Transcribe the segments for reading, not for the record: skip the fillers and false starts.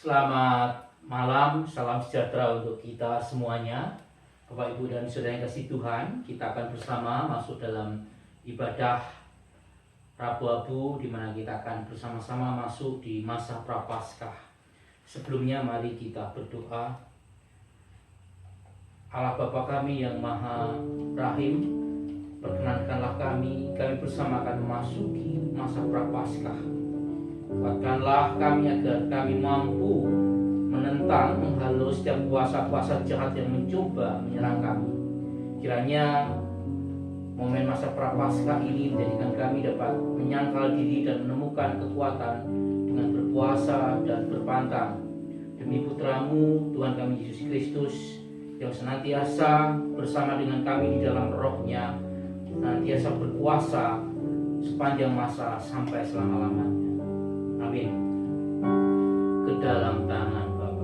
Selamat malam, salam sejahtera untuk kita semuanya. Bapak, Ibu, dan Saudara yang kasih Tuhan, kita akan bersama masuk dalam ibadah Rabu Abu, di mana kita akan bersama-sama masuk di masa Prapaskah. Sebelumnya mari kita berdoa. Allah Bapa kami yang Maha Rahim, perkenankanlah kami bersama akan memasuki masa Prapaskah. Kuatkanlah kami agar kami mampu menentang, menghalau setiap kuasa-kuasa jahat yang mencoba menyerang kami. Kiranya momen masa Prapaskah ini menjadikan kami dapat menyangkal diri dan menemukan kekuatan dengan berpuasa dan berpantang. Demi Putramu, Tuhan kami Yesus Kristus, yang senantiasa bersama dengan kami di dalam roh-Nya, senantiasa berkuasa sepanjang masa sampai selama-lamanya. Amin. Ke dalam tangan Bapa.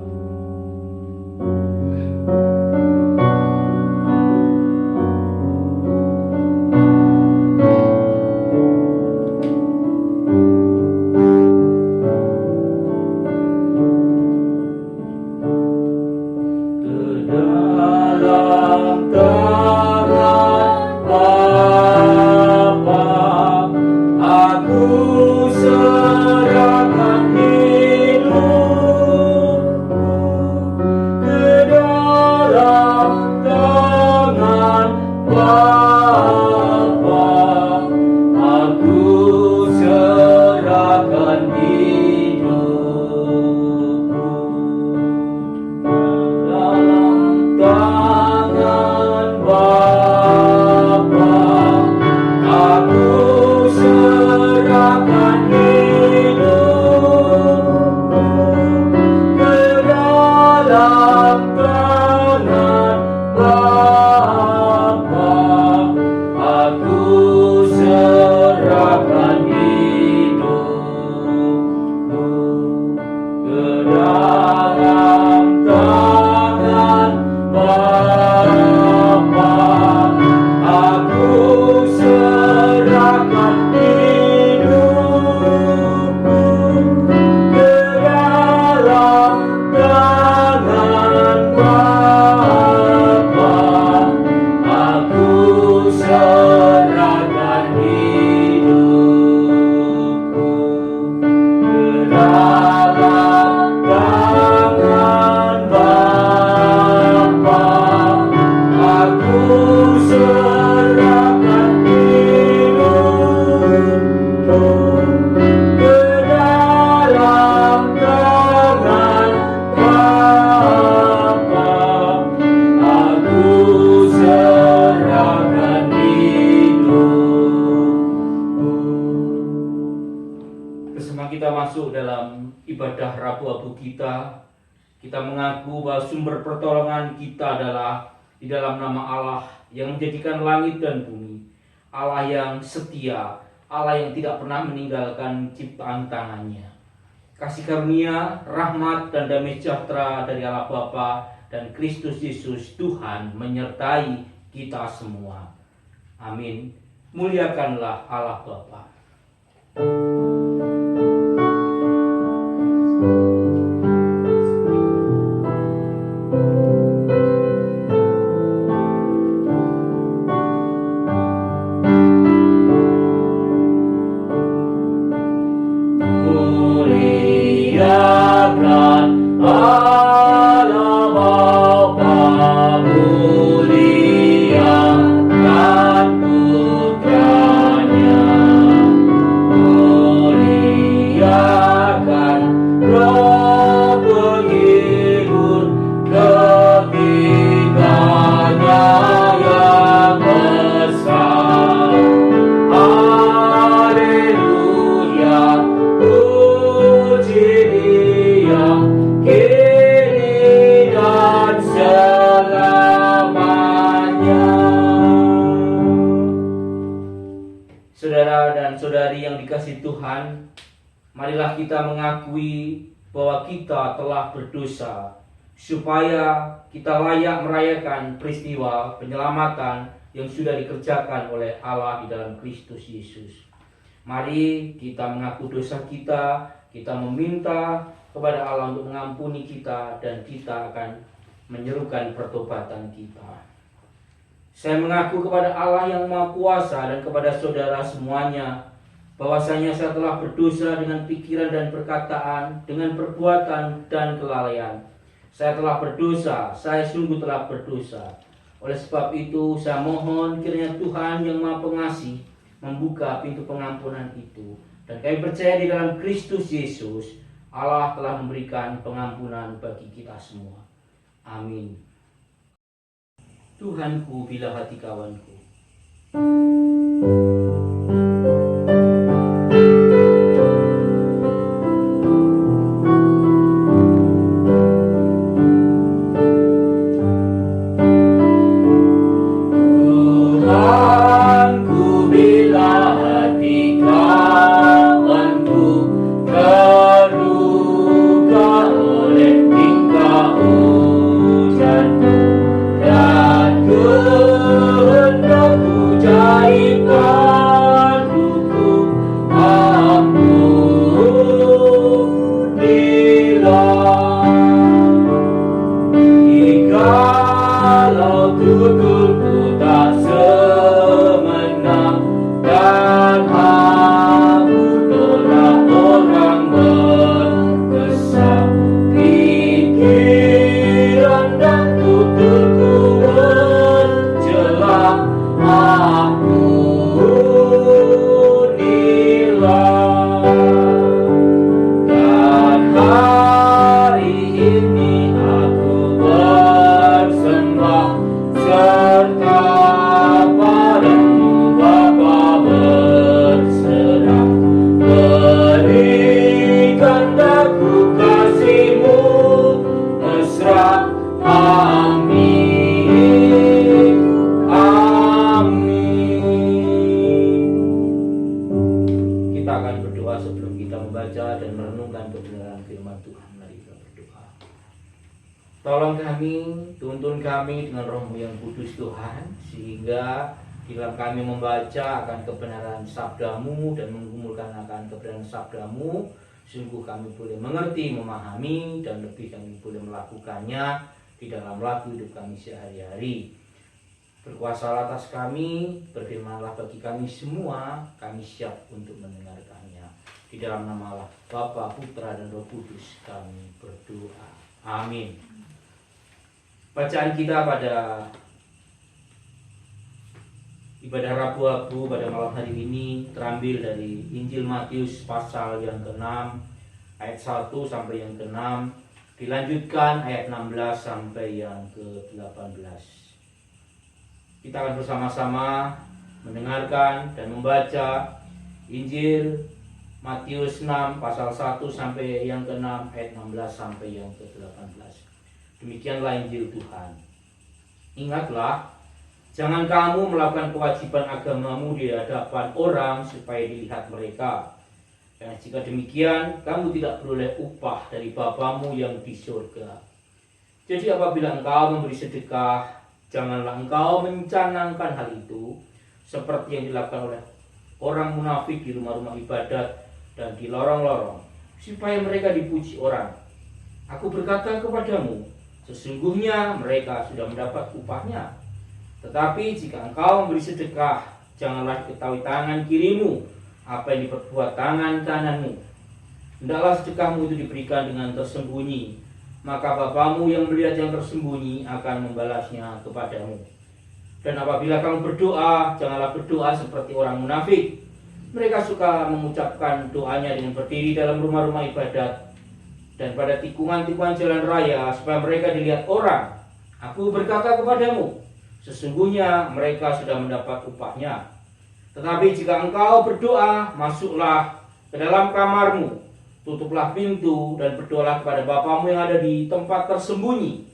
Ibadah Rabu Abu kita mengaku bahwa sumber pertolongan kita adalah di dalam nama Allah yang menjadikan langit dan bumi, Allah yang setia, Allah yang tidak pernah meninggalkan ciptaan tangannya. Kasih karunia, rahmat, dan damai sejahtera dari Allah Bapa dan Kristus Yesus Tuhan menyertai kita semua. Amin. Muliakanlah Allah Bapa. Saudara dan saudari yang dikasihi Tuhan, marilah kita mengakui bahwa kita telah berdosa, supaya kita layak merayakan peristiwa penyelamatan yang sudah dikerjakan oleh Allah di dalam Kristus Yesus. Mari kita mengaku dosa kita meminta kepada Allah untuk mengampuni kita, dan kita akan menyerukan pertobatan kita. Saya mengaku kepada Allah yang Maha Kuasa dan kepada saudara semuanya, bahwasanya saya telah berdosa dengan pikiran dan perkataan, dengan perbuatan dan kelalaian. Saya telah berdosa, saya sungguh telah berdosa. Oleh sebab itu, saya mohon kiranya Tuhan yang Maha Pengasih membuka pintu pengampunan itu. Dan kami percaya di dalam Kristus Yesus, Allah telah memberikan pengampunan bagi kita semua. Amin. Tuhanku, bila hati kawanku. Tolong kami, tuntun kami dengan Roh-Mu yang kudus Tuhan, sehingga di dalam kami membaca akan kebenaran sabda-Mu dan menggumulkan akan kebenaran sabda-Mu, sungguh kami boleh mengerti, memahami, dan lebih kami boleh melakukannya di dalam laku hidup kami sehari-hari. Berkuasa atas kami, berfirmanlah bagi kami semua, kami siap untuk mendengarkannya. Di dalam nama Allah, Bapa, Putra, dan Roh Kudus kami berdoa. Amin. Bacaan kita pada ibadah Rabu-Rabu pada malam hari ini terambil dari Injil Matius pasal yang ke-6 ayat 1 sampai yang ke-6, dilanjutkan ayat 16 sampai yang ke-18. Kita akan bersama-sama mendengarkan dan membaca Injil Matius 6 pasal 1 sampai yang ke-6 ayat 16 sampai yang ke-18. Demikianlah Injil Tuhan. Ingatlah, jangan kamu melakukan kewajiban agamamu di hadapan orang supaya dilihat mereka. Karena jika demikian, kamu tidak beroleh upah dari Bapamu yang di surga. Jadi apabila engkau memberi sedekah, janganlah engkau mencanangkan hal itu seperti yang dilakukan oleh orang munafik di rumah-rumah ibadat dan di lorong-lorong, supaya mereka dipuji orang. Aku berkata kepadamu, sesungguhnya mereka sudah mendapat upahnya. Tetapi jika engkau memberi sedekah, janganlah diketahui tangan kirimu apa yang diperbuat tangan kananmu. Hendaklah sedekahmu itu diberikan dengan tersembunyi, maka Bapamu yang melihat yang tersembunyi akan membalasnya kepadamu. Dan apabila kamu berdoa, janganlah berdoa seperti orang munafik. Mereka suka mengucapkan doanya dengan berdiri dalam rumah-rumah ibadat dan pada tikungan-tikungan jalan raya supaya mereka dilihat orang. Aku berkata kepadamu, sesungguhnya mereka sudah mendapat upahnya. Tetapi jika engkau berdoa, masuklah ke dalam kamarmu, tutuplah pintu dan berdoalah kepada Bapamu yang ada di tempat tersembunyi.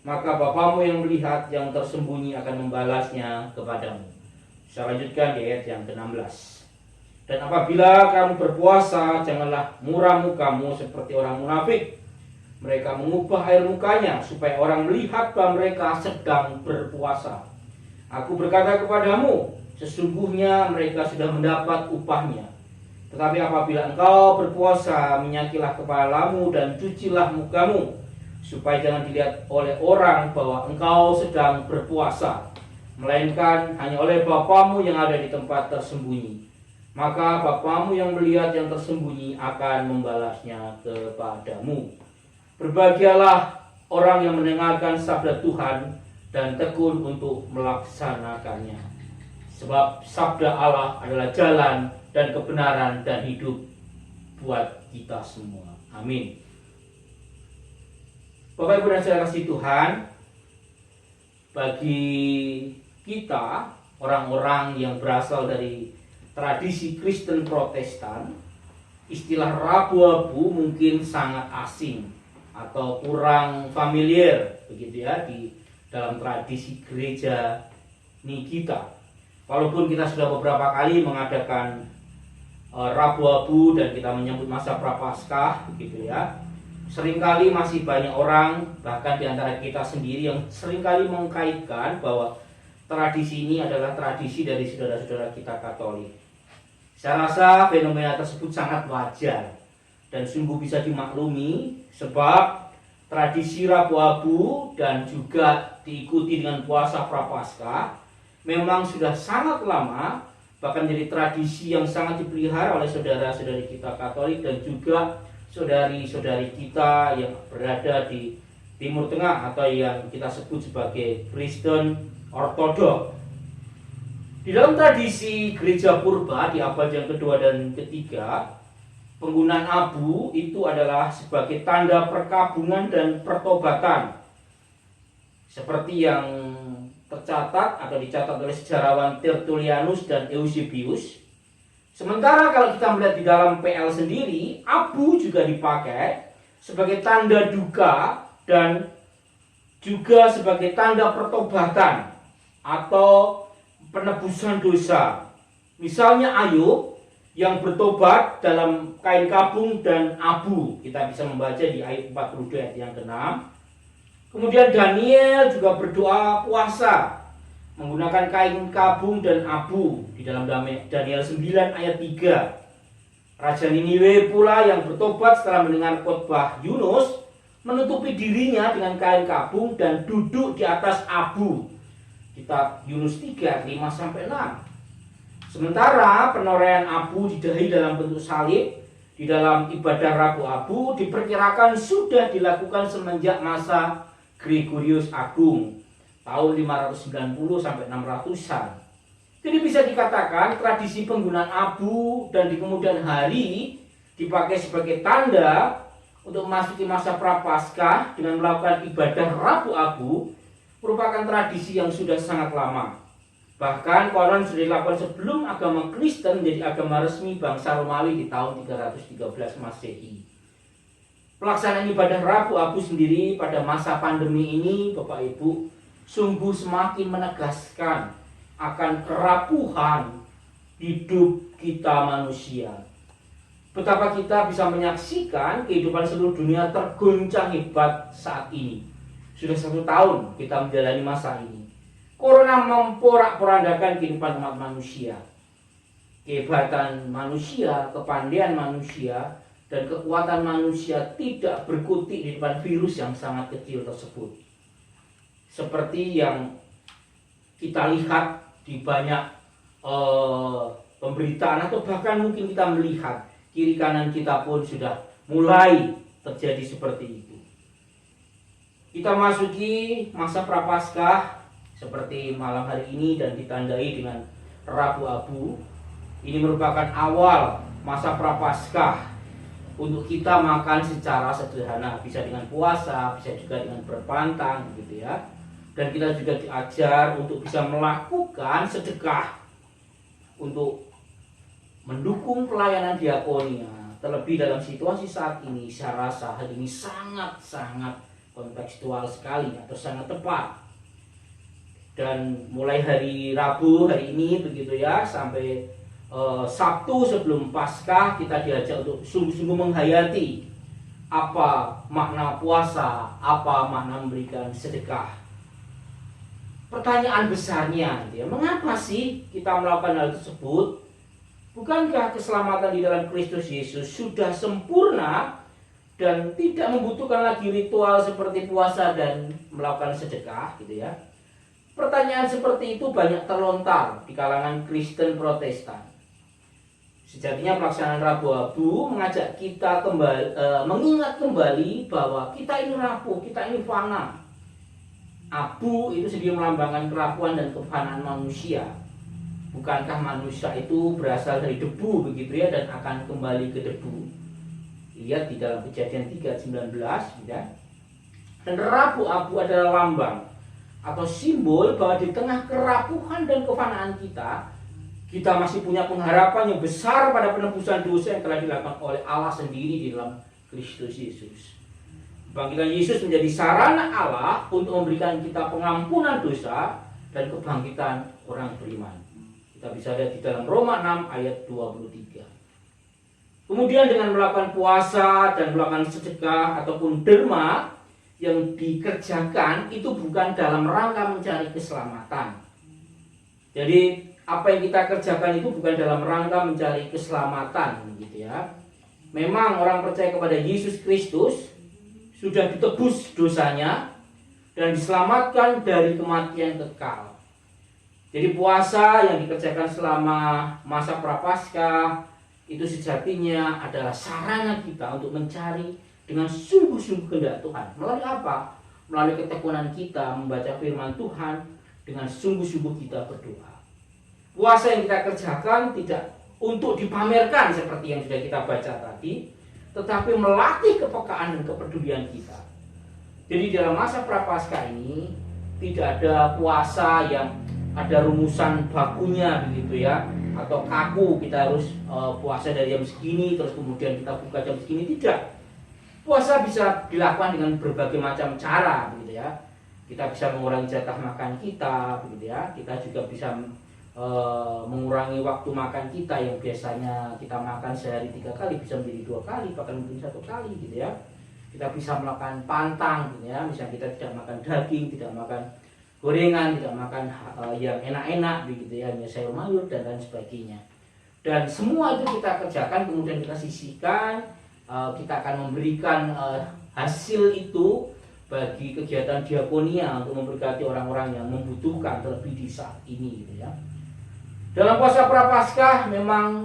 Maka Bapamu yang melihat yang tersembunyi akan membalasnya kepadamu. Saya lanjutkan di ayat yang ke-16. Dan apabila kamu berpuasa, janganlah muram mukamu seperti orang munafik. Mereka mengubah air mukanya supaya orang melihat bahwa mereka sedang berpuasa. Aku berkata kepadamu, sesungguhnya mereka sudah mendapat upahnya. Tetapi apabila engkau berpuasa, minyakilah kepalamu dan cucilah mukamu, supaya jangan dilihat oleh orang bahwa engkau sedang berpuasa, melainkan hanya oleh Bapamu yang ada di tempat tersembunyi. Maka Bapamu yang melihat yang tersembunyi akan membalasnya kepadamu. Berbahagialah orang yang mendengarkan sabda Tuhan dan tekun untuk melaksanakannya. Sebab sabda Allah adalah jalan dan kebenaran dan hidup buat kita semua. Amin. Bapak Ibu dan saudara kasih Tuhan, bagi kita orang-orang yang berasal dari tradisi Kristen Protestan, istilah Rabu Abu mungkin sangat asing atau kurang familiar begitu ya di dalam tradisi gereja ini kita. Walaupun kita sudah beberapa kali mengadakan Rabu Abu dan kita menyambut masa Prapaskah begitu ya, seringkali masih banyak orang bahkan di antara kita sendiri yang seringkali mengkaitkan bahwa tradisi ini adalah tradisi dari saudara-saudara kita Katolik. Saya rasa fenomena tersebut sangat wajar dan sungguh bisa dimaklumi, sebab tradisi Rabu Abu dan juga diikuti dengan puasa Prapaskah memang sudah sangat lama, bahkan jadi tradisi yang sangat dipelihara oleh saudara-saudari kita Katolik dan juga saudari-saudari kita yang berada di Timur Tengah atau yang kita sebut sebagai Kristen Ortodok. Di dalam tradisi gereja purba di abad yang kedua dan ketiga, penggunaan abu itu adalah sebagai tanda perkabungan dan pertobatan, seperti yang tercatat atau dicatat oleh sejarawan Tertullianus dan Eusebius. Sementara kalau kita melihat di dalam PL sendiri, abu juga dipakai sebagai tanda duka dan juga sebagai tanda pertobatan atau penebusan dosa. Misalnya Ayub yang bertobat dalam kain kabung dan abu, kita bisa membaca di ayat 42 ayat yang ke-6. Kemudian Daniel juga berdoa puasa menggunakan kain kabung dan abu di dalam Daniel 9 ayat 3. Raja Niniwe pula yang bertobat setelah mendengar khotbah Yunus menutupi dirinya dengan kain kabung dan duduk di atas abu. Kitab Yunus 3 ayat 5-6. Sementara penoraian abu di dahi dalam bentuk salib di dalam ibadah Rabu Abu diperkirakan sudah dilakukan semenjak masa Gregorius Agung tahun 590 sampai 600-an. Jadi bisa dikatakan tradisi penggunaan abu dan di kemudian hari dipakai sebagai tanda untuk memasuki masa Prapaskah dengan melakukan ibadah Rabu Abu merupakan tradisi yang sudah sangat lama. Bahkan konon sudah dilakukan sebelum agama Kristen menjadi agama resmi bangsa Romawi di tahun 313 Masehi. Pelaksanaan ibadah Rabu Abu sendiri pada masa pandemi ini, Bapak Ibu, sungguh semakin menegaskan akan kerapuhan hidup kita manusia. Betapa kita bisa menyaksikan kehidupan seluruh dunia tergoncang hebat saat ini. Sudah 1 tahun kita menjalani masa ini. Corona memporak-porandakan kehidupan umat manusia. Kehebatan manusia, kepandaian manusia, dan kekuatan manusia tidak berkutik di depan virus yang sangat kecil tersebut. Seperti yang kita lihat di banyak pemberitaan atau bahkan mungkin kita melihat kiri kanan kita pun sudah mulai terjadi seperti itu. Kita masuki masa Prapaskah seperti malam hari ini dan ditandai dengan Rabu Abu. Ini merupakan awal masa Prapaskah untuk kita makan secara sederhana, bisa dengan puasa, bisa juga dengan berpantang gitu ya. Dan kita juga diajar untuk bisa melakukan sedekah untuk mendukung pelayanan diakonia. Terlebih dalam situasi saat ini, saya rasa hal ini sangat-sangat kontekstual sekali atau sangat tepat. Dan mulai hari Rabu hari ini begitu ya sampai Sabtu sebelum Paskah kita diajak untuk sungguh-sungguh menghayati apa makna puasa, apa makna memberikan sedekah. Pertanyaan besarnya, mengapa sih kita melakukan hal tersebut? Bukankah keselamatan di dalam Kristus Yesus sudah sempurna dan tidak membutuhkan lagi ritual seperti puasa dan melakukan sedekah gitu ya? Pertanyaan seperti itu banyak terlontar di kalangan Kristen Protestan. Sejatinya pelaksanaan Rabu Abu mengajak kita mengingat kembali bahwa kita ini rapuh, kita ini fana. Abu itu sendiri melambangkan kerapuhan dan kefanaan manusia. Bukankah manusia itu berasal dari debu begitu ya, dan akan kembali ke debu? Lihat di dalam Kejadian 3:19 ya. Dan Rabu Abu adalah lambang atau simbol bahwa di tengah kerapuhan dan kefanaan kita masih punya pengharapan yang besar pada penebusan dosa yang telah dilakukan oleh Allah sendiri di dalam Kristus Yesus. Kebangkitan Yesus menjadi sarana Allah untuk memberikan kita pengampunan dosa dan kebangkitan orang beriman. Kita bisa lihat di dalam Roma 6 ayat 23. Kemudian dengan melakukan puasa dan melakukan sedekah ataupun derma yang dikerjakan itu bukan dalam rangka mencari keselamatan. Jadi apa yang kita kerjakan itu bukan dalam rangka mencari keselamatan gitu ya. Memang orang percaya kepada Yesus Kristus sudah ditebus dosanya dan diselamatkan dari kematian kekal. Jadi puasa yang dikerjakan selama masa Prapaskah itu sejatinya adalah sarana kita untuk mencari dengan sungguh-sungguh kehendak Tuhan. Melalui apa? Melalui ketekunan kita membaca firman Tuhan, dengan sungguh-sungguh kita berdoa. Puasa yang kita kerjakan tidak untuk dipamerkan seperti yang sudah kita baca tadi, tetapi melatih kepekaan dan kepedulian kita. Jadi dalam masa Prapaskah ini tidak ada puasa yang ada rumusan bakunya begitu ya, atau kaku kita harus puasa dari jam segini terus kemudian kita buka jam segini. Tidak. Puasa bisa dilakukan dengan berbagai macam cara begitu ya. Kita bisa mengurangi jatah makan kita begitu ya. Kita juga bisa mengurangi waktu makan kita yang biasanya kita makan sehari 3 kali bisa menjadi 2 kali, bahkan mungkin 1 kali gitu ya. Kita bisa melakukan pantang gitu ya, misalnya kita tidak makan daging, tidak makan gorengan, tidak makan yang enak-enak begitu ya, hanya sayur mayur dan lain sebagainya. Dan semua itu kita kerjakan kemudian kita sisihkan, kita akan memberikan hasil itu bagi kegiatan diakonia untuk memberkati orang-orang yang membutuhkan terlebih di saat ini gitu ya. Dalam puasa Prapaskah memang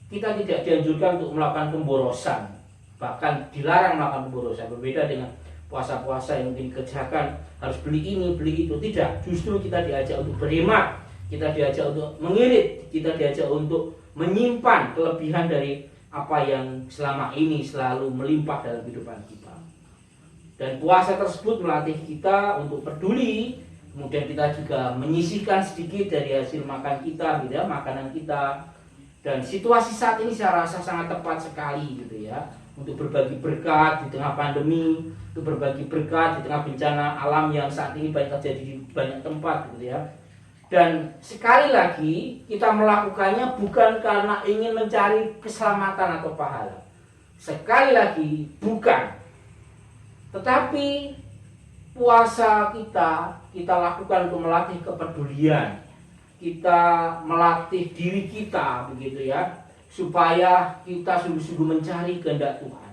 kita tidak dianjurkan untuk melakukan pemborosan, bahkan dilarang melakukan pemborosan. Berbeda dengan puasa-puasa yang mungkin dikerjakan harus beli ini, beli itu. Tidak, justru kita diajak untuk berhemat, kita diajak untuk mengirit, kita diajak untuk menyimpan kelebihan dari apa yang selama ini selalu melimpah dalam kehidupan kita. Dan puasa tersebut melatih kita untuk peduli. Kemudian kita juga menyisihkan sedikit dari hasil makan kita, gitu ya, makanan kita. Dan situasi saat ini saya rasa sangat tepat sekali, gitu ya, untuk berbagi berkat di tengah pandemi, untuk berbagi berkat di tengah bencana alam yang saat ini banyak terjadi di banyak tempat, gitu ya. Dan sekali lagi kita melakukannya bukan karena ingin mencari keselamatan atau pahala. Sekali lagi bukan. Tetapi puasa kita lakukan untuk melatih kepedulian, kita melatih diri kita begitu ya, supaya kita sungguh-sungguh mencari kehendak Tuhan.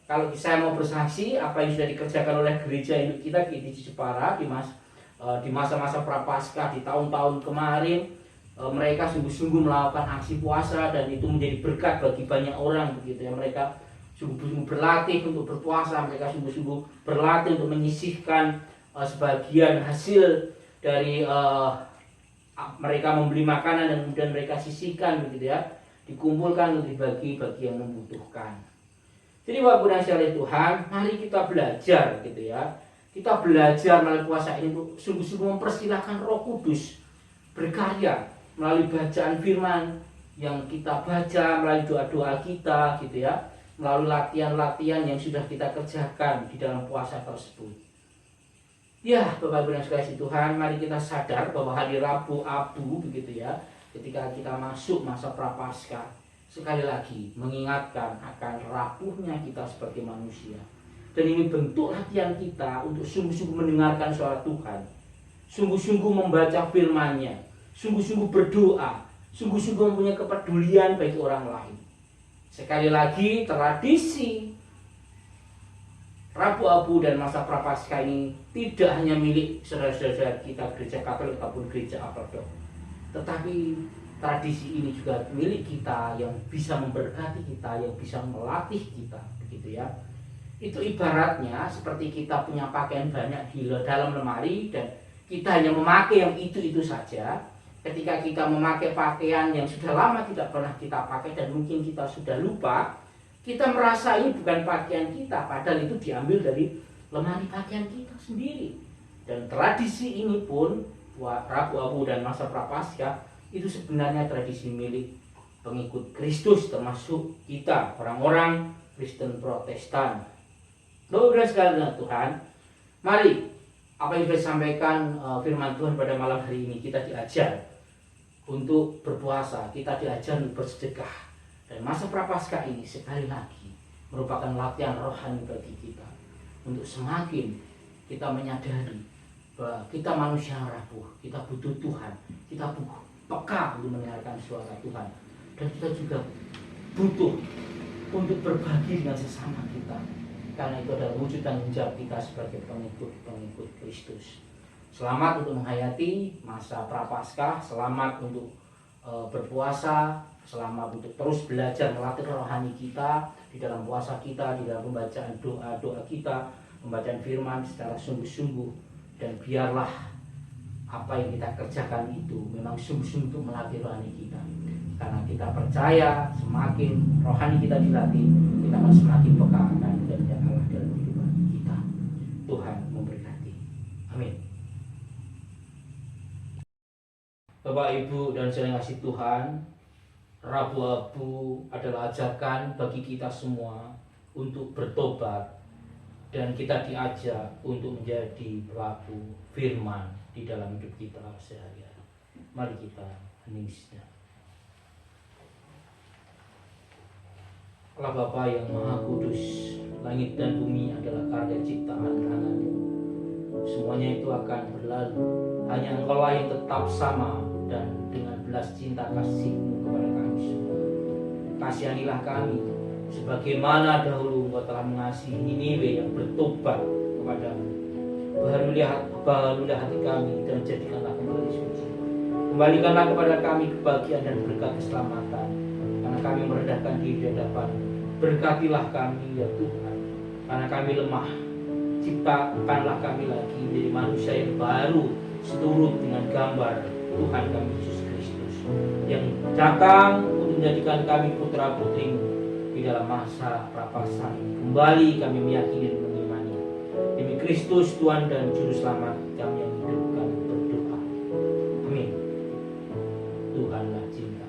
Kalau saya mau bersaksi apa yang sudah dikerjakan oleh gereja induk kita di Jepara di masa-masa Prapaskah di tahun-tahun kemarin, mereka sungguh-sungguh melakukan aksi puasa dan itu menjadi berkat bagi banyak orang begitu ya. Mereka sungguh-sungguh berlatih untuk berpuasa, mereka sungguh-sungguh berlatih untuk menyisihkan sebagian hasil dari mereka membeli makanan dan kemudian mereka sisihkan begitu ya, dikumpulkan untuk dibagi bagi yang membutuhkan. Jadi Bapak Ibu dan saudara Tuhan, mari kita belajar gitu ya. Kita belajar melalui puasa ini untuk sungguh-sungguh mempersilahkan Roh Kudus berkarya melalui bacaan firman yang kita baca, melalui doa-doa kita gitu ya, melalui latihan-latihan yang sudah kita kerjakan di dalam puasa tersebut. Ya, Bapak Ibu dan saudara Tuhan, mari kita sadar bahwa hari Rabu Abu begitu ya, ketika kita masuk masa Prapaskah, sekali lagi mengingatkan akan rapuhnya kita sebagai manusia. Dan ini bentuk latihan kita untuk sungguh-sungguh mendengarkan suara Tuhan, sungguh-sungguh membaca firman-Nya, sungguh-sungguh berdoa, sungguh-sungguh mempunyai kepedulian bagi orang lain. Sekali lagi, tradisi Rabu Abu dan masa Prapaskah ini tidak hanya milik saudara-saudara kita gereja Katolik ataupun gereja Ortodoks, tetapi tradisi ini juga milik kita yang bisa memberkati kita, yang bisa melatih kita, begitu ya. Itu ibaratnya seperti kita punya pakaian banyak di dalam lemari dan kita hanya memakai yang itu-itu saja. Ketika kita memakai pakaian yang sudah lama tidak pernah kita pakai dan mungkin kita sudah lupa, kita merasa ini bukan pakaian kita, padahal itu diambil dari lemari pakaian kita sendiri. Dan tradisi ini pun, Rabu Abu dan masa Prapaskah, itu sebenarnya tradisi milik pengikut Kristus, termasuk kita, orang-orang Kristen Protestan. Saudara sekalian Tuhan, mari apa yang disampaikan firman Tuhan pada malam hari ini, kita diajar untuk berpuasa, kita diajar untuk bersedekah. Dan masa Prapaskah ini sekali lagi merupakan latihan rohani bagi kita untuk semakin kita menyadari bahwa kita manusia yang rapuh, kita butuh Tuhan, kita peka untuk mendengarkan suara Tuhan, dan kita juga butuh untuk berbagi dengan sesama kita, karena itu adalah wujud tanggung jawab kita sebagai pengikut Kristus. Selamat untuk menghayati masa Prapaskah, selamat untuk berpuasa, selamat untuk terus belajar melatih rohani kita di dalam puasa kita, di dalam pembacaan doa-doa kita, pembacaan firman secara sungguh-sungguh, dan biarlah apa yang kita kerjakan itu memang sungguh-sungguh untuk melatih rohani kita. Karena kita percaya semakin rohani kita dilatih, kita akan semakin peka akan kehendak Allah dalam kehidupan kita. Tuhan memberkati. Amin. Bapak, Ibu, dan saudara kasih Tuhan, Rabu Abu adalah ajakan bagi kita semua untuk bertobat, dan kita diajak untuk menjadi pelaku firman di dalam hidup kita sehari-hari. Mari kita hening sejenak. Allah Bapa yang Maha Kudus, langit dan bumi adalah karya ciptaan tangan-Mu. Semuanya itu akan berlalu, hanya Engkaulah yang tetap sama dan dengan belas cinta kasih-Mu kepada kami semua. Kasihanilah kami sebagaimana dahulu Engkau telah mengasihi Niniwe yang bertobat kepadamu. Baharulilah hati kami dan jadikanlah kembali suci. Kembalikanlah kepada kami kebahagiaan dan berkat keselamatan, karena kami merendahkan diri di hadapan-Mu. Berkatilah kami ya Tuhan, karena kami lemah. Ciptakanlah kami lagi menjadi manusia yang baru, seturut dengan gambar Tuhan kami Yesus Kristus, yang datang untuk menjadikan kami putra-putrimu di dalam masa Prapaskah. Kembali kami meyakini dan mengimani demi Kristus Tuhan dan Juru Selamat kami yang hidup, kami berdoa. Amin. Tuhanlah cinta.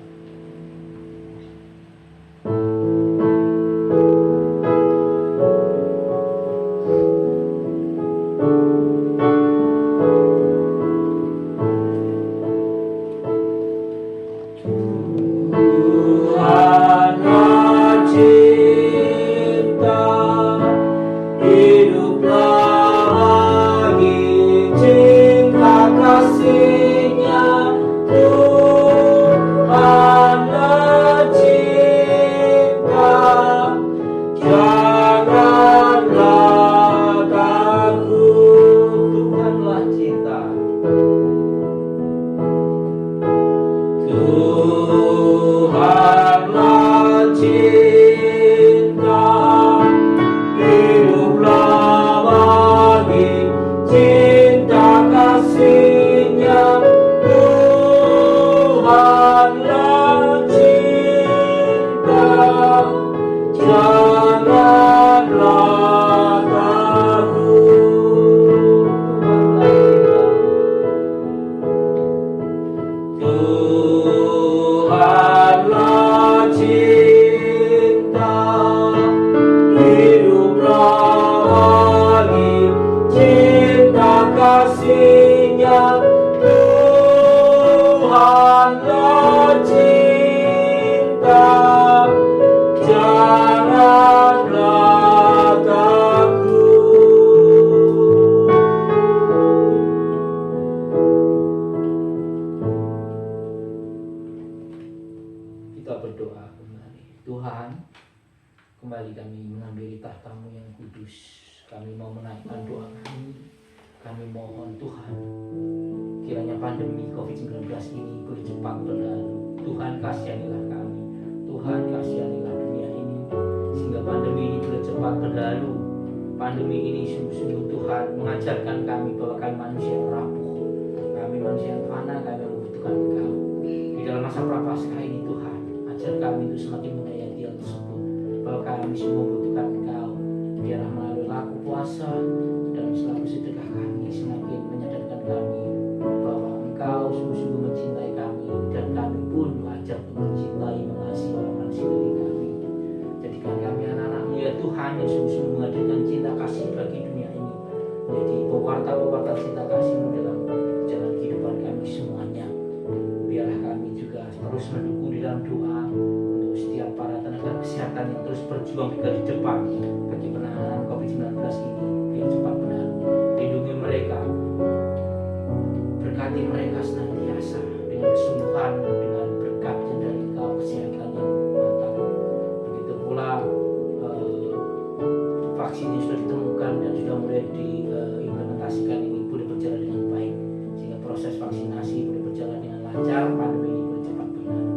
kita berdoa kembali. Tuhan, kembali kami menghampiri tahta-Mu yang kudus. Kami mau menaikkan doa kami. Kami mohon Tuhan, kiranya pandemi COVID-19 ini boleh cepat berlalu. Tuhan, kasihanilah kami. Tuhan, kasihanilah dunia ini, sehingga pandemi ini boleh cepat berlalu. Pandemi ini sungguh-sungguh Tuhan mengajarkan kami bahwa kami manusia yang rapuh, kami manusia yang fana, kami membutuhkan Engkau. Di dalam masa prapaskah ini Tuhan, ajar kami untuk semakin menghayati hal tersebut, bahwa kami semua membutuhkan Engkau. Biarlah melalui laku puasa dan selalu sedekah kami semakin menyadarkan kami bahwa Engkau sungguh-sungguh mencintai kami, dan kami pun belajar untuk mencintai, mengasihi orang-orang sekeliling kami. Jadikan kami anak-anak-Mu ya Tuhan, yang sungguh-sungguh menghadirkan cinta kasih bagi dunia ini, menjadi pewarta-pewarta cinta kasih-Mu dalam jalan kehidupan kami semuanya. Biarlah kami juga terus mendukung di dalam doa untuk setiap para tenaga kesehatan yang terus berjuang di garis depan bagi penanganan COVID-19 ini. Biar cepat berlalu. Lindungi mereka, berkati mereka senantiasa dengan kesungguhan, dengan berkat dari Engkau, kesehatan yang mantap. Begitu pula vaksin yang sudah ditemukan dan sudah mulai diimplementasikan ini boleh berjalan dengan baik, sehingga proses vaksinasi boleh berjalan dengan lancar, pandemi ini boleh cepat berlalu.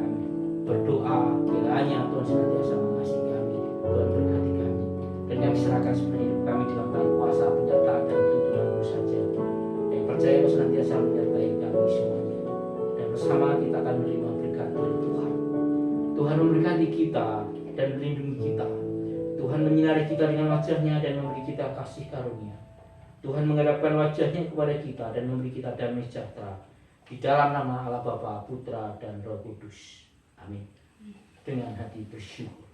Kami berdoa kiranya Tuhan senantiasa mengasihi kami, Tuhan berkati kami, dan kami serahkan sepenuhnya hidup kami dalam tangan kuasa penyertaan dan tuntunan-Mu saja. Yang percaya Kau senantiasa menyertai kami semuanya, dan bersama kita akan menerima berkat dari Tuhan. Tuhan memberkati kita dan melindungi kita. Tuhan menyinari kita dengan wajah-Nya dan memberi kita kasih karunia. Tuhan menghadapkan wajah-Nya kepada kita dan memberi kita damai sejahtera. Di dalam nama Allah Bapa, Putra, dan Roh Kudus. Amin. Dengan hati bersyukur.